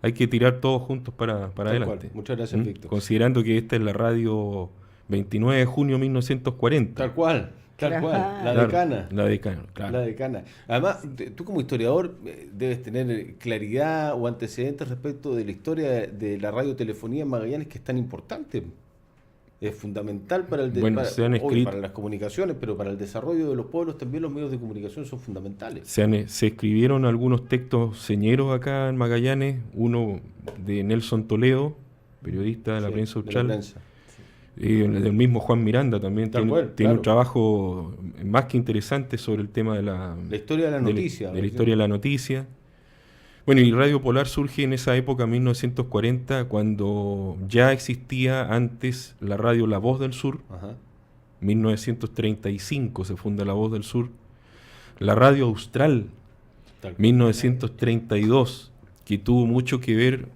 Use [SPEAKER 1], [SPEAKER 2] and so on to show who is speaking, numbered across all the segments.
[SPEAKER 1] hay que tirar todos juntos para
[SPEAKER 2] Tal
[SPEAKER 1] adelante.
[SPEAKER 2] cual. Muchas gracias, Víctor.
[SPEAKER 1] Considerando que esta es la radio 29 de junio de 1940.
[SPEAKER 2] Tal cual, tal cual. La
[SPEAKER 1] Claro,
[SPEAKER 2] decana.
[SPEAKER 1] La decana, claro.
[SPEAKER 2] La decana. Además, tú como historiador debes tener claridad o antecedentes respecto de la historia de la radiotelefonía en Magallanes, que es tan importante. Es fundamental para
[SPEAKER 1] Bueno, se han
[SPEAKER 2] obvio,
[SPEAKER 1] escrito,
[SPEAKER 2] para las comunicaciones, pero para el desarrollo de los pueblos también los medios de comunicación son fundamentales.
[SPEAKER 1] se escribieron algunos textos señeros acá en Magallanes, uno de Nelson Toledo, periodista de la
[SPEAKER 2] Sí,
[SPEAKER 1] prensa
[SPEAKER 2] de la
[SPEAKER 1] austral,
[SPEAKER 2] prensa.
[SPEAKER 1] del mismo Juan Miranda también
[SPEAKER 2] Tal
[SPEAKER 1] tiene,
[SPEAKER 2] cual,
[SPEAKER 1] tiene un
[SPEAKER 2] claro.
[SPEAKER 1] trabajo más que interesante sobre el tema de la
[SPEAKER 2] historia de la noticia.
[SPEAKER 1] de la historia de la noticia. Bueno, y Radio Polar surge en esa época, 1940, cuando ya existía antes la radio La Voz del Sur.
[SPEAKER 2] Ajá.
[SPEAKER 1] 1935 se funda La Voz del Sur. La Radio Austral,
[SPEAKER 2] Tal cual.
[SPEAKER 1] 1932, que tuvo mucho que ver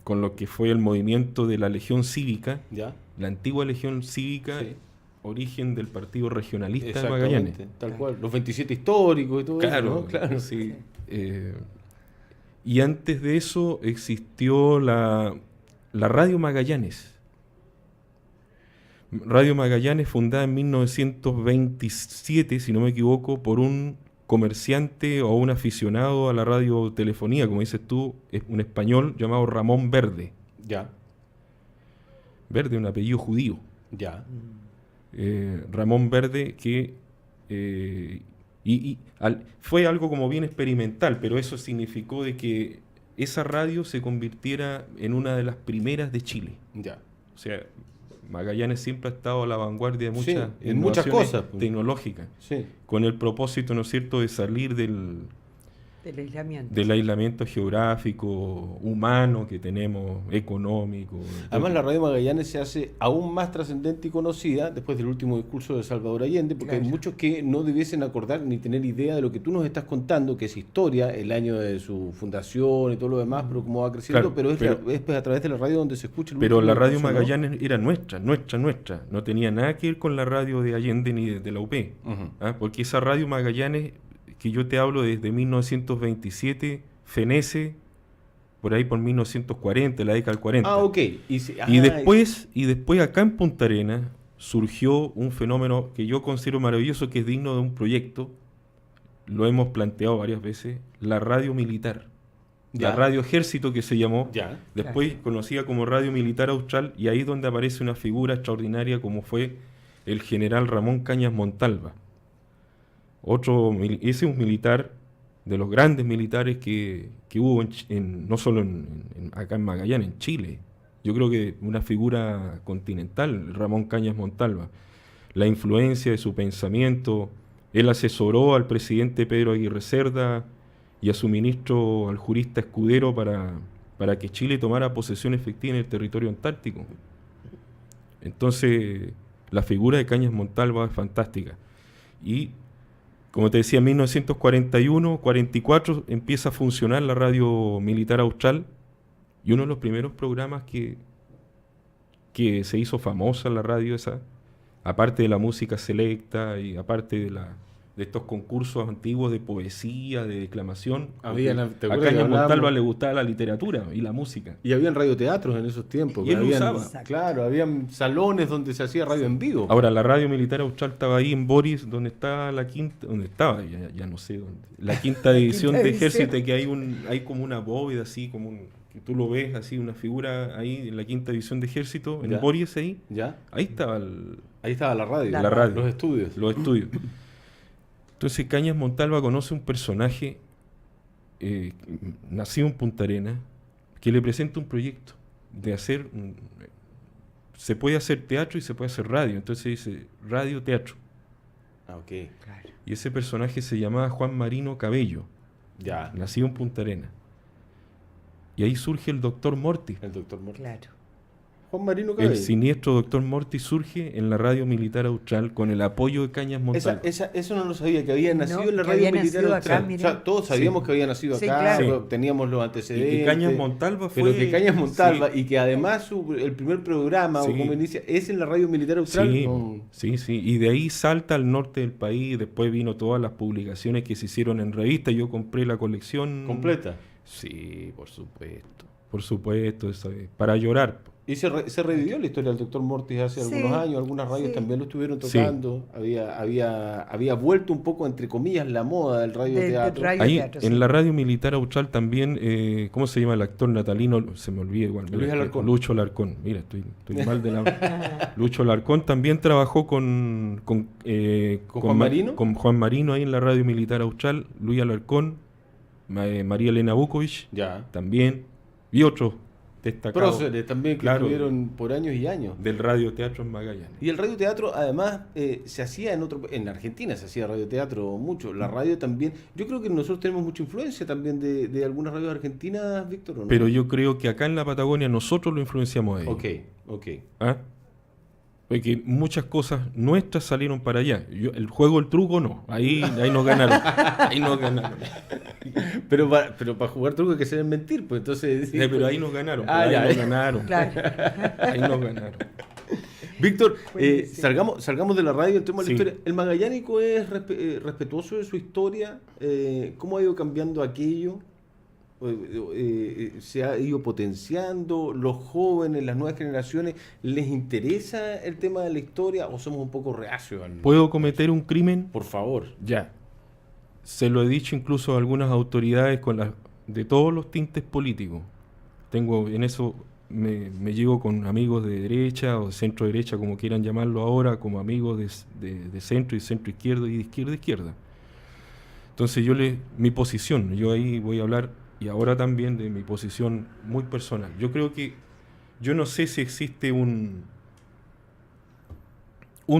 [SPEAKER 1] con lo que fue el movimiento de la Legión Cívica,
[SPEAKER 2] ¿Ya?
[SPEAKER 1] la antigua Legión Cívica,
[SPEAKER 2] Sí.
[SPEAKER 1] origen del Partido Regionalista de Magallanes.
[SPEAKER 2] Exactamente, tal cual. Los 27 históricos y todo
[SPEAKER 1] Claro,
[SPEAKER 2] eso, ¿no? Claro.
[SPEAKER 1] sí. Y antes de eso existió la Radio Magallanes. Radio Magallanes, fundada en 1927, si no me equivoco, por un comerciante o un aficionado a la radiotelefonía, como dices tú, es un español llamado Ramón Verde.
[SPEAKER 2] Ya,
[SPEAKER 1] Verde, un apellido judío.
[SPEAKER 2] ya.
[SPEAKER 1] Ramón Verde, que fue algo como bien experimental, pero eso significó de que esa radio se convirtiera en una de las primeras de Chile.
[SPEAKER 2] Ya.
[SPEAKER 1] O sea, Magallanes siempre ha estado a la vanguardia de
[SPEAKER 2] Sí,
[SPEAKER 1] muchas
[SPEAKER 2] en muchas
[SPEAKER 1] innovaciones
[SPEAKER 2] cosas, pues.
[SPEAKER 1] tecnológicas,
[SPEAKER 2] Sí.
[SPEAKER 1] con el propósito, ¿no es cierto?, de salir del aislamiento geográfico, humano que tenemos, económico.
[SPEAKER 2] Además, la radio Magallanes se hace aún más trascendente y conocida después del último discurso de Salvador Allende, porque hay muchos que no debiesen acordar ni tener idea de lo que tú nos estás contando, que es historia, el año de su fundación y todo lo demás, pero cómo va creciendo,
[SPEAKER 1] Claro,
[SPEAKER 2] pero es pues, a través de la radio donde se escucha el
[SPEAKER 1] Pero
[SPEAKER 2] último
[SPEAKER 1] la radio
[SPEAKER 2] discurso, ¿no?
[SPEAKER 1] Magallanes era nuestra. No tenía nada que ver con la radio de Allende ni de la UP.
[SPEAKER 2] Ujú.
[SPEAKER 1] Porque esa radio Magallanes, que yo te hablo desde 1927, fenece por ahí por 1940, la década del 40.
[SPEAKER 2] Ah, ok.
[SPEAKER 1] Y después acá en Punta Arenas surgió un fenómeno que yo considero maravilloso, que es digno de un proyecto, lo hemos planteado varias veces, la radio militar.
[SPEAKER 2] Ya.
[SPEAKER 1] La radio ejército, que se llamó,
[SPEAKER 2] Ya.
[SPEAKER 1] después conocida como Radio Militar Austral, y ahí es donde aparece una figura extraordinaria como fue el general Ramón Cañas Montalva. Ese es un militar, de los grandes militares que hubo no solo acá en Magallanes, en Chile. Yo creo que una figura continental, Ramón Cañas Montalva. La influencia de su pensamiento, él asesoró al presidente Pedro Aguirre Cerda y a su ministro, al jurista Escudero, para que Chile tomara posesión efectiva en el territorio antártico. Entonces, la figura de Cañas Montalva es fantástica. Y, como te decía, en 1941, 44 empieza a funcionar la radio militar austral, y uno de los primeros programas que se hizo famosa en la radio esa, aparte de la música selecta y aparte de estos concursos antiguos de poesía, de declamación, a Cañas Montalva le gustaba la literatura y la música.
[SPEAKER 2] Y habían radioteatros en esos tiempos.
[SPEAKER 1] Y él lo usaba.
[SPEAKER 2] Claro, habían salones donde se hacía radio en vivo.
[SPEAKER 1] Ahora, la radio militar austral estaba ahí en Boris, donde está la quinta, donde estaba, ya no sé dónde, la quinta división de ejército, que hay como una bóveda así, que tú lo ves así, una figura ahí en la quinta división de ejército, en Boris ahí.
[SPEAKER 2] ¿Ya?
[SPEAKER 1] Ahí estaba
[SPEAKER 2] la radio.
[SPEAKER 1] La radio.
[SPEAKER 2] Los estudios.
[SPEAKER 1] Los estudios. Entonces Cañas Montalva conoce un personaje nacido en Punta Arenas, que le presenta un proyecto de hacer se puede hacer teatro y se puede hacer radio. Entonces dice radio, teatro.
[SPEAKER 2] Ah, ok.
[SPEAKER 3] Claro.
[SPEAKER 1] Y ese personaje se llamaba Juan Marino Cabello,
[SPEAKER 2] Ya.
[SPEAKER 1] nacido en Punta Arenas. Y ahí surge el doctor Mortis.
[SPEAKER 2] El doctor Mortis.
[SPEAKER 3] Claro.
[SPEAKER 2] Juan Marino Cabello.
[SPEAKER 1] El siniestro doctor Mortis surge en la radio militar austral con el apoyo de Cañas Montalva.
[SPEAKER 2] Eso no lo sabía, que había nacido en la
[SPEAKER 3] que
[SPEAKER 2] radio
[SPEAKER 3] había
[SPEAKER 2] militar
[SPEAKER 3] nacido
[SPEAKER 2] austral.
[SPEAKER 3] acá,
[SPEAKER 2] o sea, todos sabíamos que había nacido
[SPEAKER 3] Sí,
[SPEAKER 2] acá,
[SPEAKER 3] claro.
[SPEAKER 2] teníamos los antecedentes.
[SPEAKER 1] Y Cañas Montalva fue...
[SPEAKER 2] Pero que Cañas Montalva,
[SPEAKER 1] sí.
[SPEAKER 2] y que además el primer programa,
[SPEAKER 1] Sí.
[SPEAKER 2] o como inicia, es en la radio militar austral.
[SPEAKER 1] Sí,
[SPEAKER 2] No.
[SPEAKER 1] sí. Y de ahí salta al norte del país. Después vino todas las publicaciones que se hicieron en revistas. Yo compré la colección
[SPEAKER 2] Completa. Sí, por supuesto.
[SPEAKER 1] Por supuesto, para llorar.
[SPEAKER 2] Y se revivió la historia del Dr. Mortis hace algunos años, algunas radios también lo estuvieron tocando, había vuelto un poco, entre comillas, la moda del radioteatro.
[SPEAKER 1] Ahí, en la Radio Militar Austral también, ¿cómo se llama el actor natalino? Se me olvida igual.
[SPEAKER 2] Luis Alarcón.
[SPEAKER 1] Lucho Alarcón, mira, estoy mal de la... Lucho Alarcón también trabajó con
[SPEAKER 2] Juan Marino.
[SPEAKER 1] Con Juan Marino ahí en la Radio Militar Austral, Luis Alarcón, María Elena Vukovich, también, y otros destacados.
[SPEAKER 2] Próceres también que estuvieron por años y años.
[SPEAKER 1] Del radioteatro en Magallanes.
[SPEAKER 2] Y el radioteatro, además, se hacía en Argentina se hacía radioteatro mucho. La radio también. Yo creo que nosotros tenemos mucha influencia también de algunas radios argentinas, Víctor, ¿o no?
[SPEAKER 1] Pero yo creo que acá en la Patagonia nosotros lo influenciamos a ellos.
[SPEAKER 2] Ok.
[SPEAKER 1] ¿Ah? Porque muchas cosas nuestras salieron para allá. El juego, el truco, no. Ahí nos ganaron. Ahí nos ganaron.
[SPEAKER 2] Pero para jugar truco hay que saber mentir, pues entonces...
[SPEAKER 1] pero ahí nos ganaron. Nos ganaron. Claro. Ahí nos ganaron.
[SPEAKER 2] Víctor, salgamos de la radio, entremos a la historia. ¿El magallánico es respetuoso de su historia? ¿Cómo ha ido cambiando aquello? ¿Se ha ido potenciando? ¿Los jóvenes, las nuevas generaciones, les interesa el tema de la historia o somos un poco reacios?
[SPEAKER 1] ¿Puedo cometer un crimen?
[SPEAKER 2] Por favor.
[SPEAKER 1] Ya. Se lo he dicho incluso a algunas autoridades de todos los tintes políticos. En eso me llevo con amigos de derecha o centro derecha, como quieran llamarlo ahora, como amigos de centro y centro izquierdo y de izquierda a izquierda. Entonces mi posición, yo ahí voy a hablar y ahora también de mi posición muy personal. Yo creo que, yo no sé si existe un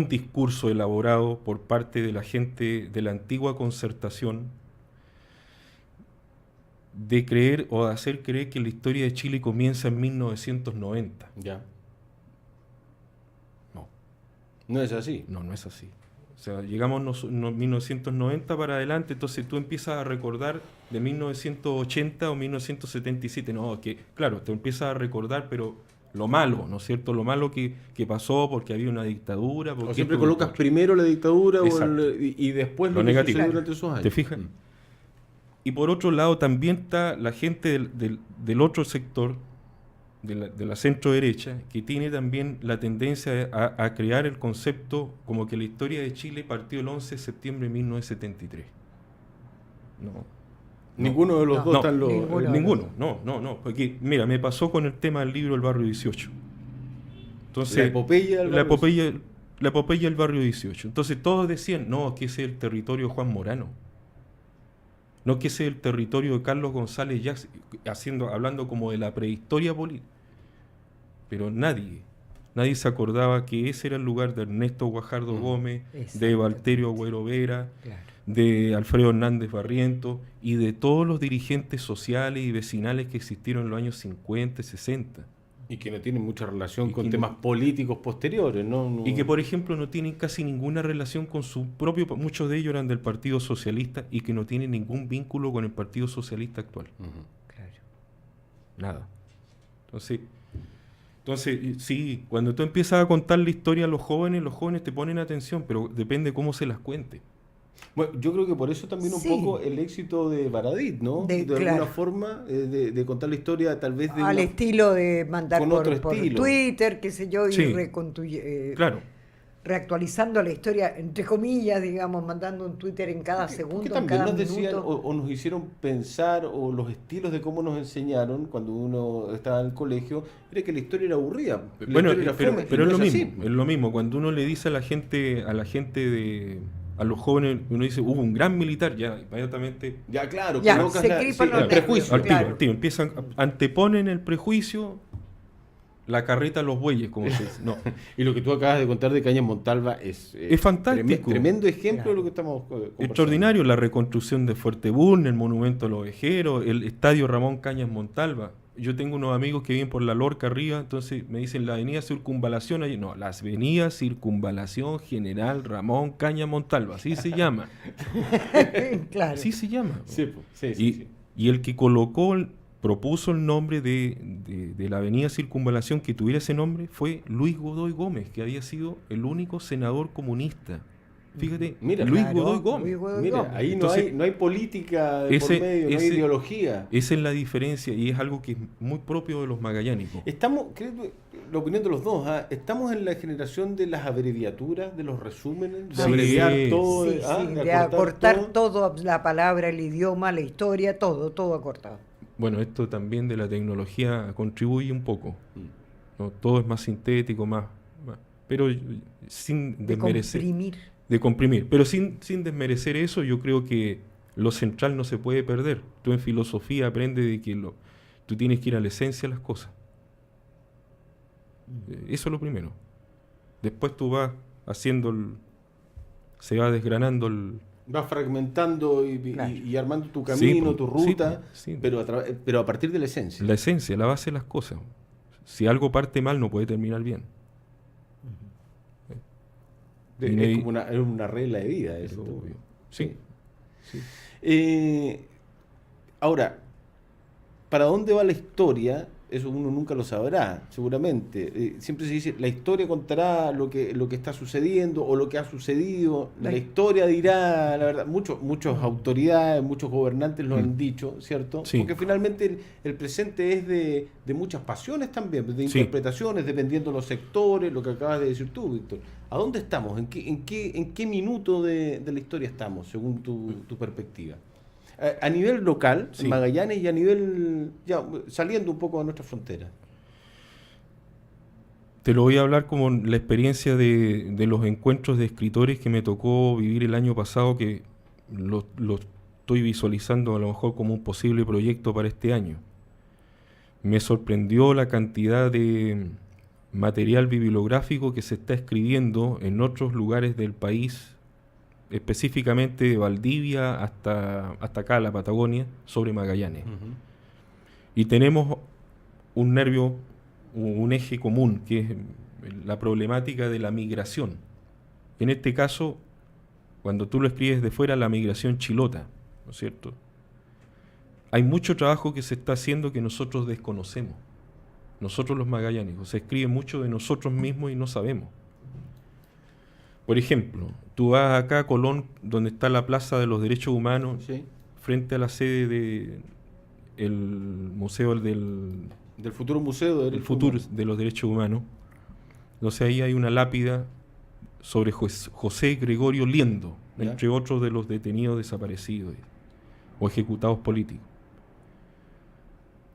[SPEAKER 1] discurso elaborado por parte de la gente de la antigua Concertación de creer o de hacer creer que la historia de Chile comienza en 1990.
[SPEAKER 2] Ya. No es así.
[SPEAKER 1] No es así. O sea, llegamos en 1990 para adelante, entonces tú empiezas a recordar de 1980 o 1977. No, que claro, te empiezas a recordar, pero lo malo, ¿no es cierto? Lo malo que pasó porque había una dictadura.
[SPEAKER 2] O siempre colocas primero la dictadura y después
[SPEAKER 1] lo negativo
[SPEAKER 2] durante esos años.
[SPEAKER 1] ¿Te fijas? Y por otro lado también está la gente del otro sector, de la centro derecha, que tiene también la tendencia a crear el concepto como que la historia de Chile partió el 11 de septiembre de 1973.
[SPEAKER 2] Ninguno de los dos están los...
[SPEAKER 1] Ninguno, no. Porque, mira, me pasó con el tema del libro El Barrio 18. Entonces, la epopeya del Barrio 18. Entonces todos decían, no, que ese es el territorio de Juan Morano. No, que ese es el territorio de Carlos González Yáñez, hablando como de la prehistoria política. Pero nadie se acordaba que ese era el lugar de Ernesto Guajardo Gómez, de Valterio Agüero Vera, de Alfredo Hernández Barrientos y de todos los dirigentes sociales y vecinales que existieron en los años 50 y 60.
[SPEAKER 2] Y que no tienen mucha relación con temas políticos posteriores, ¿no?
[SPEAKER 1] Y que, por ejemplo, no tienen casi ninguna relación con su propio... Muchos de ellos eran del Partido Socialista y que no tienen ningún vínculo con el Partido Socialista actual.
[SPEAKER 3] Claro.
[SPEAKER 1] Nada. Entonces, sí, cuando tú empiezas a contar la historia a los jóvenes te ponen atención, pero depende cómo se las cuente.
[SPEAKER 2] Bueno, yo creo que por eso también un poco el éxito de Baradit, ¿no? De alguna forma, de contar la historia tal vez
[SPEAKER 3] al estilo de mandar por Twitter, qué sé yo, y reactualizando la historia, entre comillas, digamos, mandando un Twitter en cada segundo,
[SPEAKER 2] que también
[SPEAKER 3] en cada
[SPEAKER 2] nos
[SPEAKER 3] minuto.
[SPEAKER 2] Decían, o nos hicieron pensar, o los estilos de cómo nos enseñaron cuando uno estaba en el colegio, era que la historia era aburrida.
[SPEAKER 1] Pero es lo mismo, cuando uno le dice a la gente a los jóvenes, uno dice, hubo un gran militar, ya inmediatamente...
[SPEAKER 2] Ya, claro,
[SPEAKER 3] el
[SPEAKER 2] prejuicio.
[SPEAKER 1] Al tiro, anteponen el prejuicio, la carreta a los bueyes, como se dice. No.
[SPEAKER 2] Y lo que tú acabas de contar de Cañas Montalva es
[SPEAKER 1] fantástico.
[SPEAKER 2] Tremendo ejemplo de lo que estamos conversando.
[SPEAKER 1] Extraordinario, la reconstrucción de Fuerte Bulnes, el monumento a los ovejeros, el estadio Ramón Cañas Montalva. Yo tengo unos amigos que viven por la Lorca arriba, entonces me dicen la avenida Circunvalación, la avenida Circunvalación General Ramón Cañas Montalva, así se llama.
[SPEAKER 3] Claro.
[SPEAKER 1] Así se llama.
[SPEAKER 2] Sí.
[SPEAKER 1] Y el que propuso el nombre de la avenida Circunvalación que tuviera ese nombre fue Luis Godoy Gómez, que había sido el único senador comunista Fíjate,
[SPEAKER 2] mira,
[SPEAKER 1] Luis Godoy Gómez.
[SPEAKER 2] Mira, ahí entonces, no hay política de por medio, no hay ideología.
[SPEAKER 1] Esa es la diferencia y es algo que es muy propio de los magallánicos.
[SPEAKER 2] Creo que la opinión de los dos, estamos en la generación de las abreviaturas, de los resúmenes, de abreviar todo,
[SPEAKER 3] de acortar todo, la palabra, el idioma, la historia, todo acortado.
[SPEAKER 1] Bueno, esto también de la tecnología contribuye un poco. ¿No? Todo es más sintético, más pero sin desmerecer. De comprimir. Pero sin desmerecer eso, yo creo que lo central no se puede perder. Tú en filosofía aprendes de que tú tienes que ir a la esencia de las cosas. Eso es lo primero. Después tú vas haciendo se va desgranando
[SPEAKER 2] vas fragmentando y armando tu camino, tu ruta, pero a partir de la esencia.
[SPEAKER 1] La esencia, la base de las cosas. Si algo parte mal, no puede terminar bien.
[SPEAKER 2] Es como una regla de vida. Eso. Obvio.
[SPEAKER 1] Sí.
[SPEAKER 2] Ahora, ¿para dónde va la historia? Eso uno nunca lo sabrá, seguramente. Siempre se dice, la historia contará lo que está sucediendo o lo que ha sucedido. La historia dirá, la verdad. Muchas autoridades, muchos gobernantes lo han dicho, ¿cierto?
[SPEAKER 1] Sí.
[SPEAKER 2] Porque finalmente el presente es de muchas pasiones también, de interpretaciones, dependiendo de los sectores, lo que acabas de decir tú, Víctor. ¿A dónde estamos? ¿En qué minuto de la historia estamos, según tu perspectiva? A nivel local, en Magallanes, y a nivel, ya saliendo un poco de nuestra frontera.
[SPEAKER 1] Te lo voy a hablar como la experiencia de los encuentros de escritores que me tocó vivir el año pasado, que lo estoy visualizando a lo mejor como un posible proyecto para este año. Me sorprendió la cantidad de material bibliográfico que se está escribiendo en otros lugares del país, específicamente de Valdivia hasta acá, la Patagonia, sobre Magallanes. Y tenemos un nervio, un eje común, que es la problemática de la migración. En este caso, cuando tú lo escribes de fuera, la migración chilota, ¿no es cierto? Hay mucho trabajo que se está haciendo que nosotros desconocemos. Nosotros los magallánicos. Se escribe mucho de nosotros mismos y no sabemos. Por ejemplo, tú vas acá a Colón, donde está la Plaza de los Derechos Humanos, frente a la sede del museo
[SPEAKER 2] del futuro museo
[SPEAKER 1] de los derechos humanos. Entonces ahí hay una lápida sobre José Gregorio Liendo, entre otros de los detenidos desaparecidos o ejecutados políticos.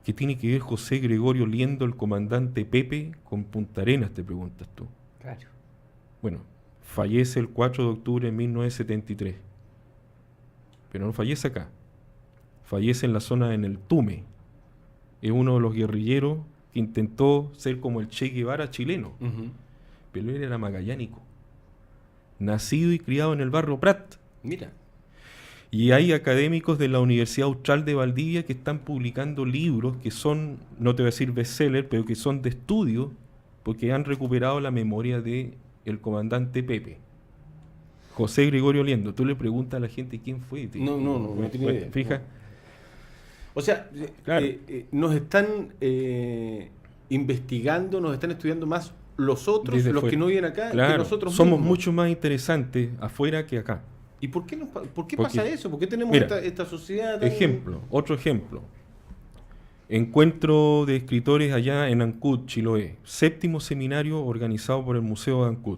[SPEAKER 1] ¿Qué tiene que ver José Gregorio Liendo, el comandante Pepe, con Punta Arenas, te preguntas tú?
[SPEAKER 3] Claro.
[SPEAKER 1] Bueno, fallece el 4 de octubre de 1973. Pero no fallece acá. Fallece en la zona, en el Tume. Es uno de los guerrilleros que intentó ser como el Che Guevara chileno. Pero él era magallánico. Nacido y criado en el barrio Prat.
[SPEAKER 2] Mira.
[SPEAKER 1] Y hay académicos de la Universidad Austral de Valdivia que están publicando libros que son, no te voy a decir bestseller, pero que son de estudio, porque han recuperado la memoria de el comandante Pepe. José Gregorio Liendo. Tú le preguntas a la gente quién fue.
[SPEAKER 2] No tiene idea.
[SPEAKER 1] Fija.
[SPEAKER 2] O sea, claro. Nos están investigando, nos están estudiando más los otros,
[SPEAKER 1] desde
[SPEAKER 2] los
[SPEAKER 1] fuera.
[SPEAKER 2] Que no vienen acá,
[SPEAKER 1] claro.
[SPEAKER 2] que nosotros
[SPEAKER 1] somos
[SPEAKER 2] mismos.
[SPEAKER 1] mucho más interesantes afuera que acá.
[SPEAKER 2] ¿Y por qué pasa eso? ¿Por qué tenemos esta sociedad tan...
[SPEAKER 1] Otro ejemplo. Encuentro de escritores allá en Ancud, Chiloé. 7º seminario organizado por el Museo de Ancud.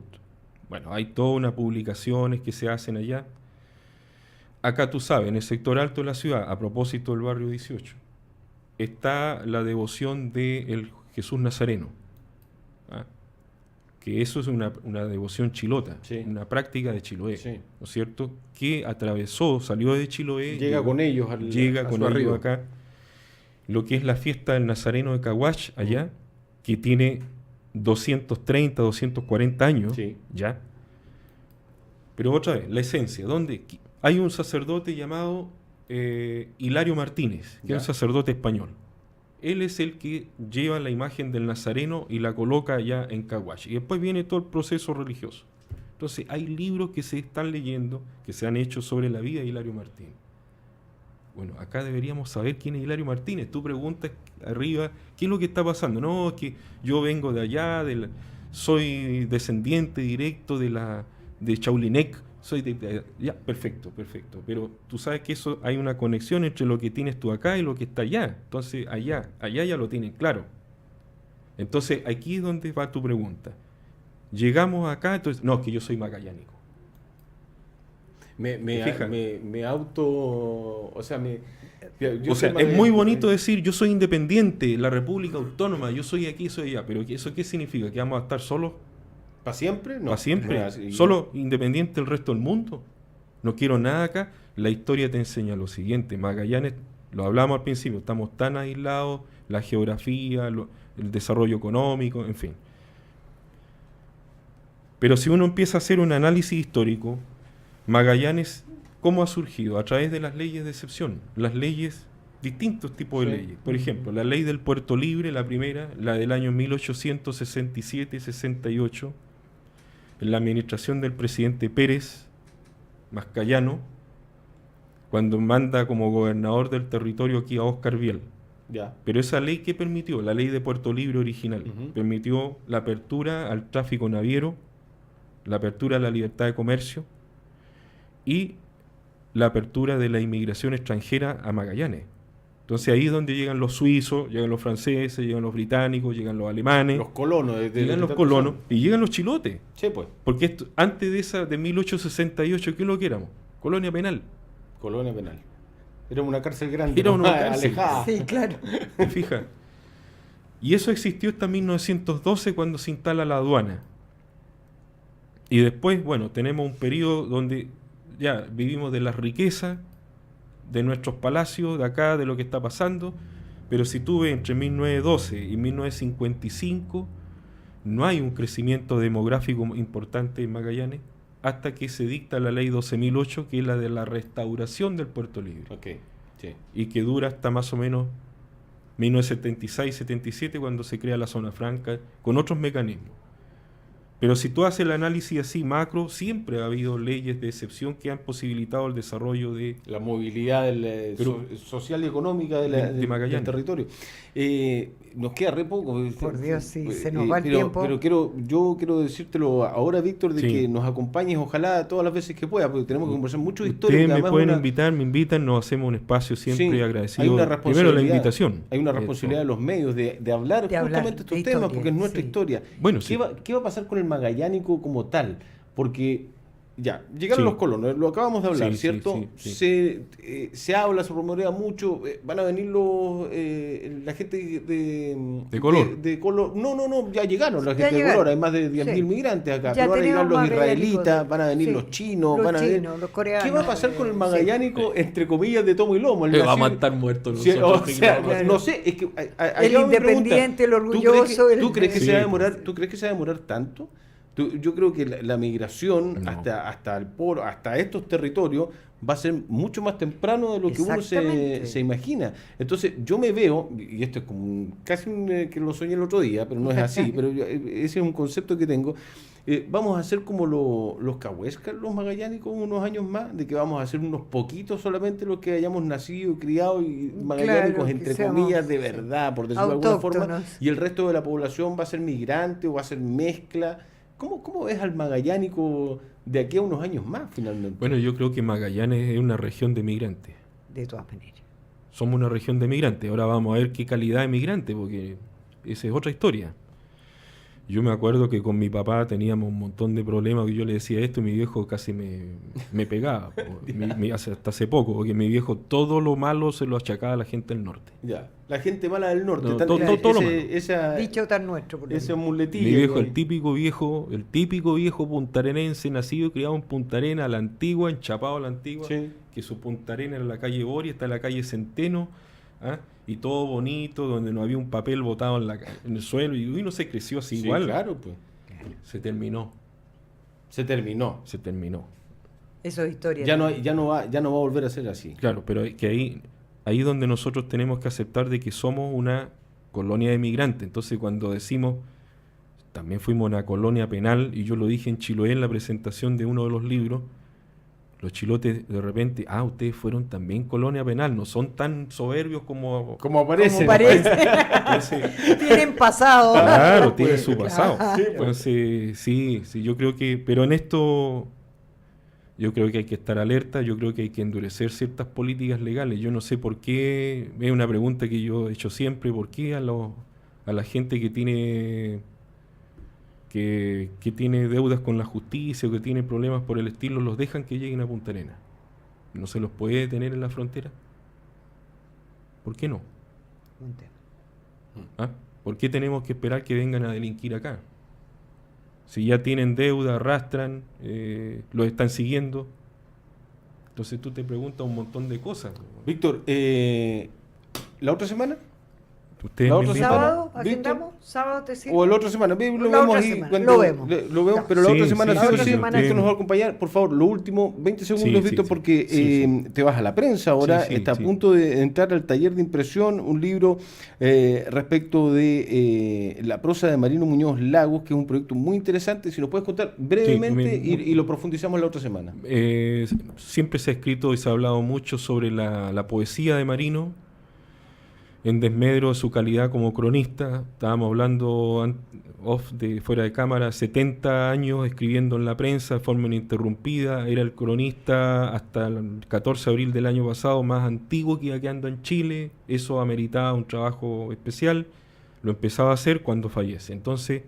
[SPEAKER 1] Bueno, hay toda una publicaciones que se hacen allá. Acá tú sabes, en el sector alto de la ciudad, a propósito del barrio 18, está la devoción del Jesús Nazareno. Que eso es una devoción chilota, una práctica de Chiloé, ¿no es cierto? Que salió de Chiloé,
[SPEAKER 2] llega con ellos
[SPEAKER 1] acá. Lo que es la fiesta del Nazareno de Caguach allá, que tiene 230, 240 años, ya. Pero otra vez, la esencia, ¿dónde? Hay un sacerdote llamado Hilario Martínez, que es un sacerdote español. Él es el que lleva la imagen del Nazareno y la coloca allá en Caguach. Y después viene todo el proceso religioso. Entonces, hay libros que se están leyendo, que se han hecho sobre la vida de Hilario Martínez. Bueno, acá deberíamos saber quién es Hilario Martínez. Tú preguntas arriba, ¿qué es lo que está pasando? No, es que yo vengo de allá, soy descendiente directo de Chaulinec. soy de ya, perfecto. Pero tú sabes que eso hay una conexión entre lo que tienes tú acá y lo que está allá. Entonces, allá ya lo tienen claro. Entonces, aquí es donde va tu pregunta. Llegamos acá, entonces, no, es que yo soy magallánico.
[SPEAKER 2] Me auto... O sea,
[SPEAKER 1] es muy bonito decir, yo soy independiente, la República Autónoma, yo soy aquí, soy allá. Pero ¿eso qué significa? ¿Que vamos a estar solos?
[SPEAKER 2] ¿Para siempre? No.
[SPEAKER 1] ¿Para siempre? ¿Solo independiente del resto del mundo? No quiero nada acá. La historia te enseña lo siguiente. Magallanes, lo hablamos al principio, estamos tan aislados, la geografía, el desarrollo económico, en fin. Pero si uno empieza a hacer un análisis histórico, Magallanes, ¿cómo ha surgido? A través de las leyes de excepción. Las leyes, distintos tipos de leyes. Por ejemplo, la ley del Puerto Libre, la primera, la del año 1867-68, en la administración del presidente Pérez Mascayano, cuando manda como gobernador del territorio aquí a Óscar Biel.
[SPEAKER 2] Ya.
[SPEAKER 1] Pero esa ley, ¿qué permitió? La ley de Puerto Libre original. Permitió la apertura al tráfico naviero, la apertura a la libertad de comercio y la apertura de la inmigración extranjera a Magallanes. Entonces ahí es donde llegan los suizos, llegan los franceses, llegan los británicos, llegan los alemanes.
[SPEAKER 2] Los colonos.
[SPEAKER 1] Llegan los colonos y llegan los chilotes.
[SPEAKER 2] Sí, pues.
[SPEAKER 1] Porque antes de 1868, ¿qué es lo que éramos? Colonia penal.
[SPEAKER 2] Colonia penal. Era una cárcel grande.
[SPEAKER 1] Era una cárcel.
[SPEAKER 3] Alejada. Sí, claro.
[SPEAKER 1] ¿Te fijas? Y eso existió hasta 1912 cuando se instala la aduana. Y después, bueno, tenemos un periodo donde ya vivimos de las riquezas, de nuestros palacios, de acá, de lo que está pasando, pero si tú ves entre 1912 y 1955, no hay un crecimiento demográfico importante en Magallanes hasta que se dicta la ley 12.008, que es la de la restauración del Puerto Libre.
[SPEAKER 2] Okay. Sí.
[SPEAKER 1] Y que dura hasta más o menos 1976-77, cuando se crea la zona franca, con otros mecanismos. Pero si tú haces el análisis así macro, siempre ha habido leyes de excepción que han posibilitado el desarrollo de...
[SPEAKER 2] La movilidad social y económica del territorio. Nos queda re poco.
[SPEAKER 3] Por Dios, sí, se nos va el tiempo.
[SPEAKER 2] Pero yo quiero decírtelo ahora, Víctor, de que nos acompañes, ojalá, todas las veces que puedas, porque tenemos que conversar mucho de historia.
[SPEAKER 1] Ustedes me pueden invitar, me invitan, nos hacemos un espacio siempre agradecido. Primero la invitación.
[SPEAKER 2] Hay una responsabilidad de los medios de hablar justamente estos temas, porque es nuestra historia.
[SPEAKER 1] Bueno,
[SPEAKER 2] ¿Qué va a pasar con el magallánico como tal? Porque ya, llegaron los colonos, lo acabamos de hablar, ¿cierto?
[SPEAKER 1] Sí.
[SPEAKER 2] Se habla, se rumorea mucho, van a venir la gente de
[SPEAKER 1] color.
[SPEAKER 2] De color. No, ya llegaron la gente de color, hay más de 10.000 migrantes acá.
[SPEAKER 3] Ya
[SPEAKER 2] van a llegar los israelitas,
[SPEAKER 3] van
[SPEAKER 2] a venir los chinos,
[SPEAKER 3] los coreanos.
[SPEAKER 2] ¿Qué va a pasar con el magallánico, entre comillas, de tomo y lomo?
[SPEAKER 1] Le vamos a estar muertos nosotros.
[SPEAKER 2] No sé, es que
[SPEAKER 3] el independiente, el orgulloso.
[SPEAKER 2] ¿Tú crees que se va a demorar tanto? Yo creo que la migración hasta estos territorios va a ser mucho más temprano de lo que uno se imagina. Entonces yo me veo, y esto es como casi que lo soñé el otro día, pero no es así, pero ese es un concepto que tengo. Vamos a hacer como los cahuescas, los magallánicos, unos años más, de que vamos a ser unos poquitos solamente los que hayamos nacido, criado y magallánicos, entre comillas, de verdad, por decirlo de alguna forma, y el resto de la población va a ser migrante o va a ser mezcla. ¿Cómo ves al magallánico de aquí a unos años más, finalmente?
[SPEAKER 1] Bueno, yo creo que Magallanes es una región de migrantes.
[SPEAKER 3] De todas maneras.
[SPEAKER 1] Somos una región de migrantes. Ahora vamos a ver qué calidad de migrante, porque esa es otra historia. Yo me acuerdo que con mi papá teníamos un montón de problemas, que yo le decía esto y mi viejo casi me pegaba. Hasta hace poco, porque mi viejo todo lo malo se lo achacaba a la gente del norte.
[SPEAKER 2] Ya, la gente mala del norte.
[SPEAKER 1] Todo lo malo.
[SPEAKER 3] Dicho tan nuestro.
[SPEAKER 2] Ese muletillo.
[SPEAKER 1] Mi viejo, el típico viejo puntarenense, nacido y criado en Punta Arenas, a la antigua, enchapado a la antigua, que su Punta Arenas era la calle Boria, está en la calle Centeno, y todo bonito, donde no había un papel botado en el suelo, y no se creció así igual.
[SPEAKER 2] Claro, pues.
[SPEAKER 1] Se terminó.
[SPEAKER 3] Eso es historia.
[SPEAKER 2] Ya no va a volver a ser así.
[SPEAKER 1] Claro, pero que ahí donde nosotros tenemos que aceptar de que somos una colonia de migrantes. Entonces cuando decimos, también fuimos una colonia penal, y yo lo dije en Chiloé en la presentación de uno de los libros, los chilotes de repente, ustedes fueron también colonia penal, no son tan soberbios como
[SPEAKER 2] aparece.
[SPEAKER 3] Tienen pasado.
[SPEAKER 1] Claro, tienen su pasado. Entonces, sí, yo creo que, pero en esto Yo creo que hay que estar alerta, yo creo que hay que endurecer ciertas políticas legales. Yo no sé por qué, es una pregunta que yo he hecho siempre, ¿por qué a la gente que tiene deudas con la justicia o que tiene problemas por el estilo, los dejan que lleguen a Punta Arenas? ¿No se los puede detener en la frontera? ¿Por qué no? ¿Ah? ¿Por qué tenemos que esperar que vengan a delinquir acá? Si ya tienen deuda, arrastran, los están siguiendo. Entonces tú te preguntas un montón de cosas.
[SPEAKER 2] Víctor, ¿la otra semana?
[SPEAKER 3] ¿Sábado? ¿Agendamos? ¿Sábado te sirve?
[SPEAKER 2] O la otra semana.
[SPEAKER 3] Lo vemos.
[SPEAKER 2] Pero la otra semana
[SPEAKER 3] Víctor
[SPEAKER 2] nos va a acompañar. Por favor, lo último, 20 segundos, Víctor, porque te vas a la prensa ahora. Está a punto de entrar al taller de impresión un libro respecto de la prosa de Marino Muñoz Lagos, que es un proyecto muy interesante. Si nos puedes contar brevemente y lo profundizamos la otra semana.
[SPEAKER 1] Siempre se ha escrito y se ha hablado mucho sobre la poesía de Marino, en desmedro de su calidad como cronista. Estábamos hablando fuera de cámara, 70 años escribiendo en la prensa de forma ininterrumpida. Era el cronista hasta el 14 de abril del año pasado más antiguo que iba quedando en Chile. Eso ameritaba un trabajo especial. Lo empezaba a hacer cuando fallece. Entonces,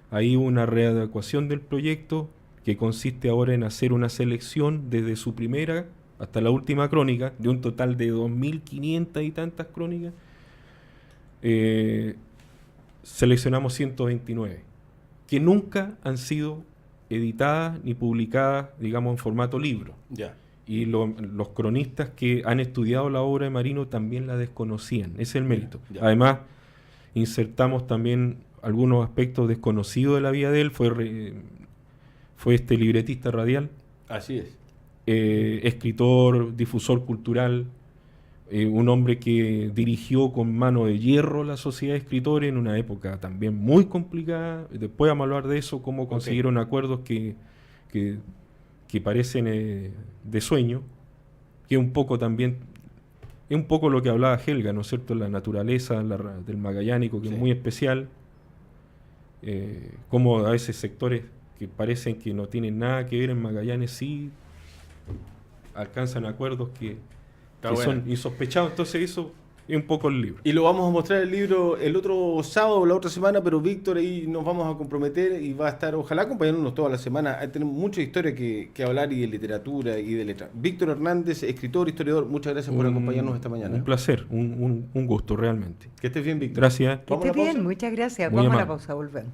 [SPEAKER 1] ahí hubo una readecuación del proyecto que consiste ahora en hacer una selección desde su primera hasta la última crónica, de un total de 2.500 y tantas crónicas. Seleccionamos 129 que nunca han sido editadas ni publicadas, digamos, en formato libro. Y los cronistas que han estudiado la obra de Marino también la desconocían. Ese es el mérito. Además, insertamos también algunos aspectos desconocidos de la vida de él. Fue este libretista radial.
[SPEAKER 2] Así es.
[SPEAKER 1] Escritor, difusor cultural, un hombre que dirigió con mano de hierro la Sociedad de Escritores en una época también muy complicada. Después vamos a hablar de eso, cómo consiguieron acuerdos que parecen de sueño, que es un poco también, es un poco lo que hablaba Helga, ¿no es cierto?, la naturaleza del magallánico, que es muy especial, como a veces sectores que parecen que no tienen nada que ver en Magallanes sí alcanzan acuerdos que son insospechados. Entonces eso es un poco el libro.
[SPEAKER 2] Y lo vamos a mostrar el libro el otro sábado o la otra semana, pero Víctor, ahí nos vamos a comprometer y va a estar, ojalá, acompañándonos toda la semana. Tenemos mucha historia que hablar, y de literatura y de letra. Víctor Hernández, escritor, historiador, muchas gracias por acompañarnos esta mañana.
[SPEAKER 1] Un placer, un gusto realmente.
[SPEAKER 2] Que estés bien, Víctor.
[SPEAKER 1] Gracias.
[SPEAKER 3] Que estés bien, muchas gracias. Vamos a la pausa, volvemos.